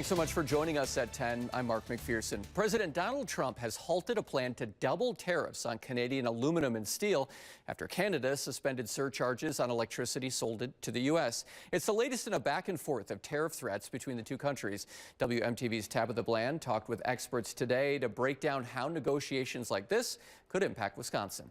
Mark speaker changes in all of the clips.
Speaker 1: Thanks so much for joining us at 10. I'm Mark McPherson. President Donald Trump has halted a plan to double tariffs on Canadian aluminum and steel after Canada suspended surcharges on electricity sold to the U.S. It's the latest in a back and forth of tariff threats between the two countries. WMTV's Tabitha Bland talked with experts today to break down how negotiations like this could impact Wisconsin.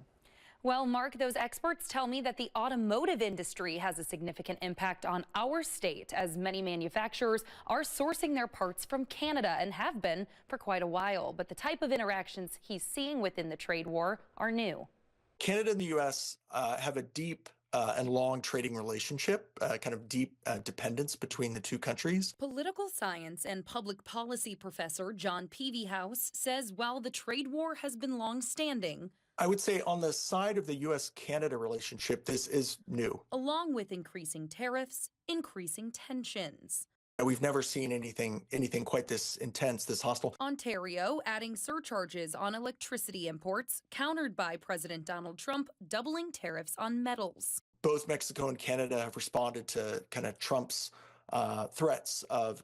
Speaker 2: Well, Mark, those experts tell me that the automotive industry has a significant impact on our state, as many manufacturers are sourcing their parts from Canada and have been for quite a while. But the type of interactions he's seeing within the trade war are new.
Speaker 3: Canada and the U.S. Have a deep and long trading relationship, kind of deep dependence between the two countries.
Speaker 2: Political science and public policy professor John Pevehouse says while the trade war has been long-standing,
Speaker 3: I would say on the side of the U.S.-Canada relationship, this is new.
Speaker 2: Along with increasing tariffs, increasing tensions.
Speaker 3: We've never seen anything quite this intense, this hostile.
Speaker 2: Ontario adding surcharges on electricity imports, countered by President Donald Trump doubling tariffs on metals.
Speaker 3: Both Mexico and Canada have responded to kind of Trump's threats of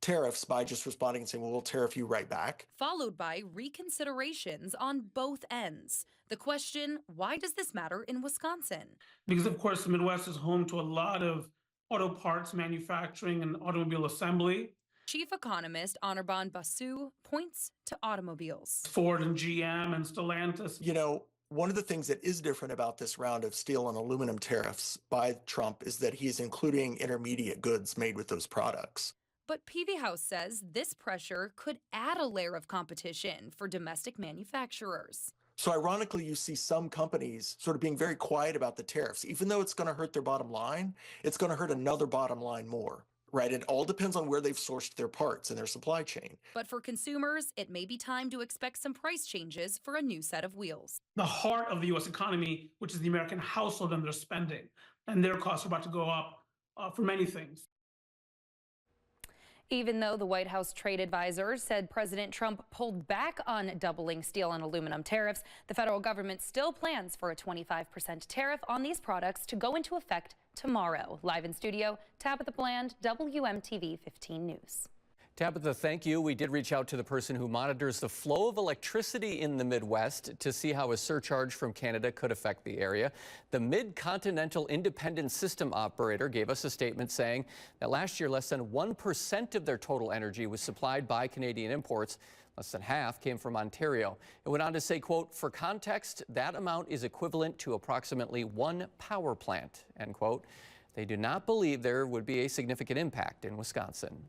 Speaker 3: tariffs by just responding and saying, well, we'll tariff you right back.
Speaker 2: Followed by reconsiderations on both ends. The question, why does this matter in Wisconsin?
Speaker 4: Because, of course, the Midwest is home to a lot of auto parts manufacturing and automobile assembly.
Speaker 2: Chief economist Anirban Basu points to automobiles.
Speaker 4: Ford and GM and Stellantis.
Speaker 3: You know, one of the things that is different about this round of steel and aluminum tariffs by Trump is that he's including intermediate goods made with those products.
Speaker 2: But Pevehouse says this pressure could add a layer of competition for domestic manufacturers.
Speaker 3: So ironically, you see some companies sort of being very quiet about the tariffs. Even though it's going to hurt their bottom line, it's going to hurt another bottom line more, right? It all depends on where they've sourced their parts in their supply chain.
Speaker 2: But for consumers, it may be time to expect some price changes for a new set of wheels.
Speaker 4: The heart of the U.S. economy, which is the American household and their spending, and their costs are about to go up for many things.
Speaker 2: Even though the White House trade advisor said President Trump pulled back on doubling steel and aluminum tariffs, the federal government still plans for a 25% tariff on these products to go into effect tomorrow. Live in studio, Tabitha Bland, WMTV 15 News.
Speaker 1: Tabitha, thank you. We did reach out to the person who monitors the flow of electricity in the Midwest to see how a surcharge from Canada could affect the area. The Mid-Continental Independent System Operator gave us a statement saying that last year less than 1% of their total energy was supplied by Canadian imports. Less than half came from Ontario. It went on to say, quote, for context, that amount is equivalent to approximately one power plant, end quote. They do not believe there would be a significant impact in Wisconsin.